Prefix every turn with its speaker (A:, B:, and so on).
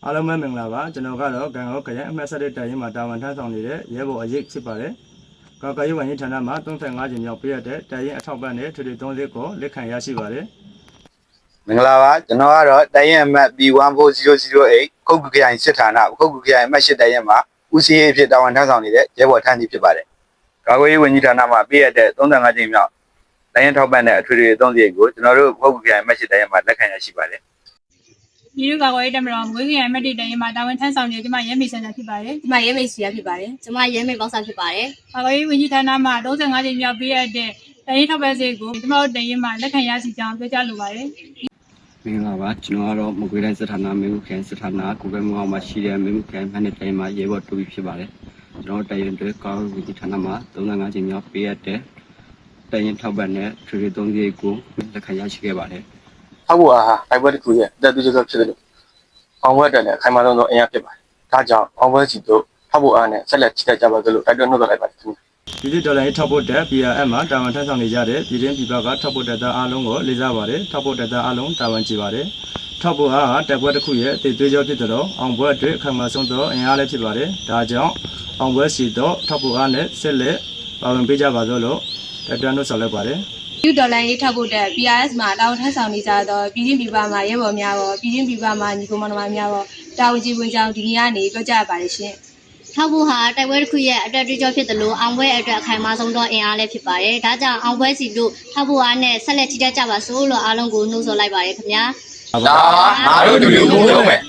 A: အားလုံးပဲမင်္ဂလာပါကျွန်တော်ကတော့ကံကောခရိုင်အမှတ်7တိုင်ရင်မှာတာဝန်ထမ်းဆောင်နေတဲ့ရဲဘော်အရေးဖြစ်ပါတယ်။ကာကွယ်ရေးဝန်ကြီးဌာနမှ35ကြိမ်မြောက်ပေးရတဲ့တိုင်ရင်အထောက်ပံ့နဲ့ထွေထွေ30ကိုလက်ခံရရှိပါတယ်။
B: မင်္ဂလာပါကျွန်တော်ကတော့တိုင်ရင်အမှတ် B14008 ခုတ်ကူခရိုင်စစ်ဌာနခုတ်ကူခရိုင်အမှတ်8တိုင်ရင်မှာဦးစီးရေးအဖြစ်တာဝန်ထမ်းဆောင်နေတဲ့ရဲဘော်ထမ်းကြီးဖြစ်ပါတယ်။ကာကွယ်ရေးဝန်ကြီးဌာနမှပေးရတဲ့35ကြိမ်မြောက်တိုင်ရင်ထောက်ပံ့တဲ့ထွေထွေ30ကိုကျွန်တော်တို့ခုတ်ကူခရိုင်အမှတ်8တိုင်ရင်မှာလက်ခံရရှိပါတယ်။
C: ဒီလိုကာကွယ်ရေးတမတော်မွေးခင်ရမက်တိတိုင်ရင်မှာတာဝန်ထမ်းဆောင်နေဒီမှာရဲမေစံတာဖြစ်ပါတယ်
D: ဒီမှာရဲမေစီရဖြစ်ပါတယ်။ကျွန်မရဲမေပေါင်းစားဖြစ်ပါတယ်
C: ။ကာကွယ်ရေးဝန်ကြီးဌာနမှ35ကြိမ်မြောက်ပေးရတဲ့တိုင်ရင်ထောက်ပံ့စေကိုဒီမှာတိုင်ရင်မှာလက်ခံရရှိကြောင်းပြောကြားလိုပါတယ်။
E: မင်္ဂလာပါကျွန်တော်ကတော့မကွေးတိုင်းစစ်ဌာနမေမှုခရိုင်စစ်ဌာနကိုပဲမောင်မှာရှိတဲ့မေမှုခရိုင်မှတ်နှစ်တိုင်းမှာရဲဘော်တူပြီးဖြစ်ပါတယ်ကျွန်တော်တိုင်ရင်တွေကာကွယ်ရေးဌာနမှာ35ကြိမ်မြောက်ပေးရတဲ့တိုင်ရင်ထောက်ပံ့တဲ့ထွေထွေ30ကိုလက်ခံရရှိခဲ့ပါတယ်
F: ထောက်ဖို့အားဟာတိုက်ပွဲတစ်ခုရဲ့အသက်သွေးကြောဖြစ်တယ်လို့အောင်ပွဲတက်နဲ့ခိုင်မာဆုံးသောအင်အားဖြစ်ပါတယ်။ဒါကြောင့်အောင်ပွဲစီတို့ထောက်ဖို့အားနဲ့ဆက်လက်ချစ်တဲ့ကြပါသလိုတိုက်တွန်းနှုတ်ဆက်လိုက်ပါတယ်ခင်ဗျာ။
A: ဒီဒေါ်လာရေးထောက်ဖို့တက် PRM မှာတာဝန်ထမ်းဆောင်နေကြတဲ့ပြည်တွင်းပြည်ပကထောက်ဖို့တက်သားအားလုံးကိုလေးစားပါတယ်ထောက်ဖို့တက်သားအားလုံးတာဝန်ကြည်ပါတယ်ထောက်ဖို့အားဟာတက်ပွဲတစ်ခုရဲ့အသေးသွေးကြောဖြစ်တဲ့အောင်ပွဲအတွက်ခိုင်မာဆုံးသောအင်အားလည်းဖြစ်ပါတယ်ဒါကြောင့်အောင်ပွဲစီတော့ထောက်ဖို့အားနဲ့ဆက်လက်ပါဝင်ပေးကြပါစို့လို့တက်တွန်းနှုတ်ဆက်လိုက်ပါတယ်
D: ဒီဒေါ်လာရေးထောက်ဖို့တဲ့ PRS မှာတာဝန်ထမ်းဆောင်နေကြတော့ပြည်ချင်းပြည်ပမှာရဲဘော်များရောပြည်ချင်းပြည်ပမှာညီကောင်မတော်များရောတာဝန်ကြီးဝင်ကြောင်းဒီနေ့ကနေပြောကြားပါတယ်ရှင်ထောက်ဖို့ဟာတိုက်ပွဲတစ်ခုရဲ့အတွက်တွေ့ကြောဖြစ်တယ်လို့အောင်ပွဲအတွက်အခိုင်အမာဆုံးသောအင်အားလည်းဖြစ်ပါတယ်ဒါကြောင့်အောင်ပွဲစီတို့ထောက်ဖို့အားနဲ့ဆက်လက်ချစ်တဲ့ကြပါစို့လို့အားလုံးကိုနှိုးဆော်လိုက်ပါတယ်ခင်ဗျာ
B: ဒါငါတို့တူတူကိုလုံးမယ်